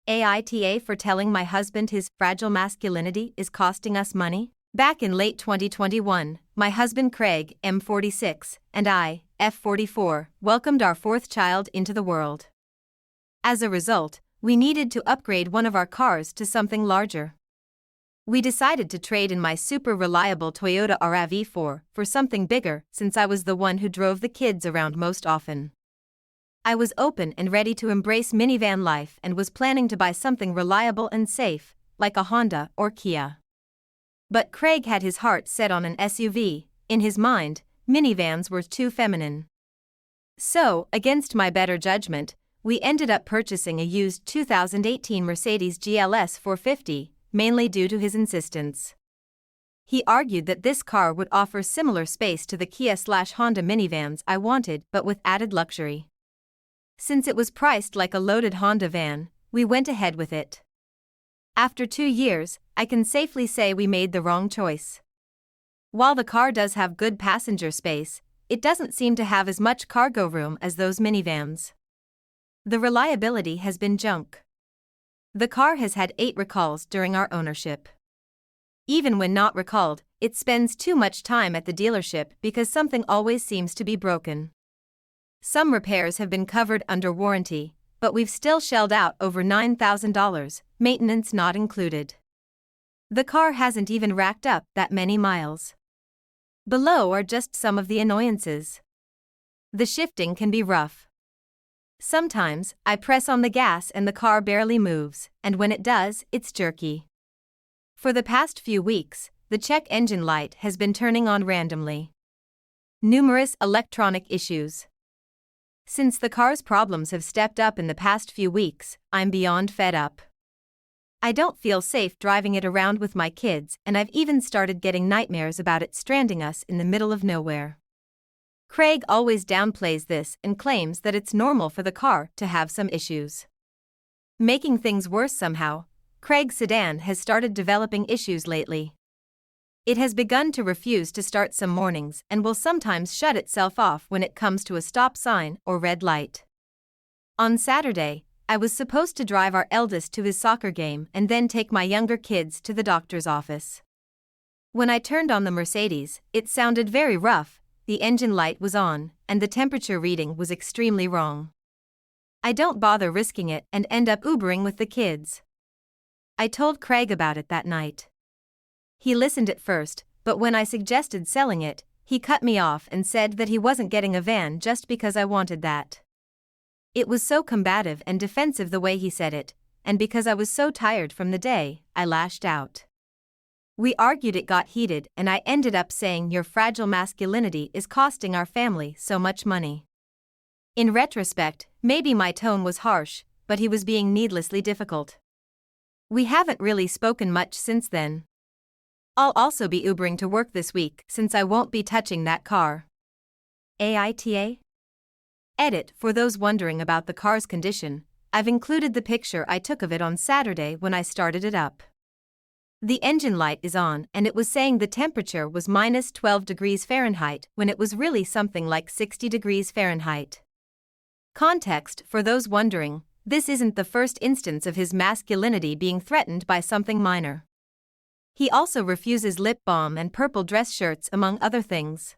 AITA for telling my husband his fragile masculinity is costing us money? Back in late 2021, my husband Craig, M46, and I, F44, welcomed our fourth child into the world. As a result, we needed to upgrade one of our cars to something larger. We decided to trade in my super reliable Toyota RAV4 for something bigger since I was the one who drove the kids around most often. I was open and ready to embrace minivan life and was planning to buy something reliable and safe, like a Honda or Kia. But Craig had his heart set on an SUV. In his mind, minivans were too feminine. So, against my better judgment, we ended up purchasing a used 2018 Mercedes GLS 450, mainly due to his insistence. He argued that this car would offer similar space to the Kia/Honda minivans I wanted but with added luxury. Since it was priced like a loaded Honda van, we went ahead with it. After 2 years, I can safely say we made the wrong choice. While the car does have good passenger space, it doesn't seem to have as much cargo room as those minivans. The reliability has been junk. The car has had 8 recalls during our ownership. Even when not recalled, it spends too much time at the dealership because something always seems to be broken. Some repairs have been covered under warranty, but we've still shelled out over $9,000, maintenance not included. The car hasn't even racked up that many miles. Below are just some of the annoyances. The shifting can be rough. Sometimes, I press on the gas and the car barely moves, and when it does, it's jerky. For the past few weeks, the check engine light has been turning on randomly. Numerous electronic issues. Since the car's problems have stepped up in the past few weeks, I'm beyond fed up. I don't feel safe driving it around with my kids, and I've even started getting nightmares about it stranding us in the middle of nowhere. Craig always downplays this and claims that it's normal for the car to have some issues. Making things worse somehow, Craig's sedan has started developing issues lately. It has begun to refuse to start some mornings and will sometimes shut itself off when it comes to a stop sign or red light. On Saturday, I was supposed to drive our eldest to his soccer game and then take my younger kids to the doctor's office. When I turned on the Mercedes, it sounded very rough, the engine light was on, and the temperature reading was extremely wrong. I don't bother risking it and end up Ubering with the kids. I told Craig about it that night. He listened at first, but when I suggested selling it, he cut me off and said that he wasn't getting a van just because I wanted that. It was so combative and defensive the way he said it, and because I was so tired from the day, I lashed out. We argued, it got heated, and I ended up saying your fragile masculinity is costing our family so much money. In retrospect, maybe my tone was harsh, but he was being needlessly difficult. We haven't really spoken much since then. I'll also be Ubering to work this week since I won't be touching that car. AITA? Edit: for those wondering about the car's condition, I've included the picture I took of it on Saturday when I started it up. The engine light is on and it was saying the temperature was minus 12 degrees Fahrenheit when it was really something like 60 degrees Fahrenheit. Context: for those wondering, this isn't the first instance of his masculinity being threatened by something minor. He also refuses lip balm and purple dress shirts among other things.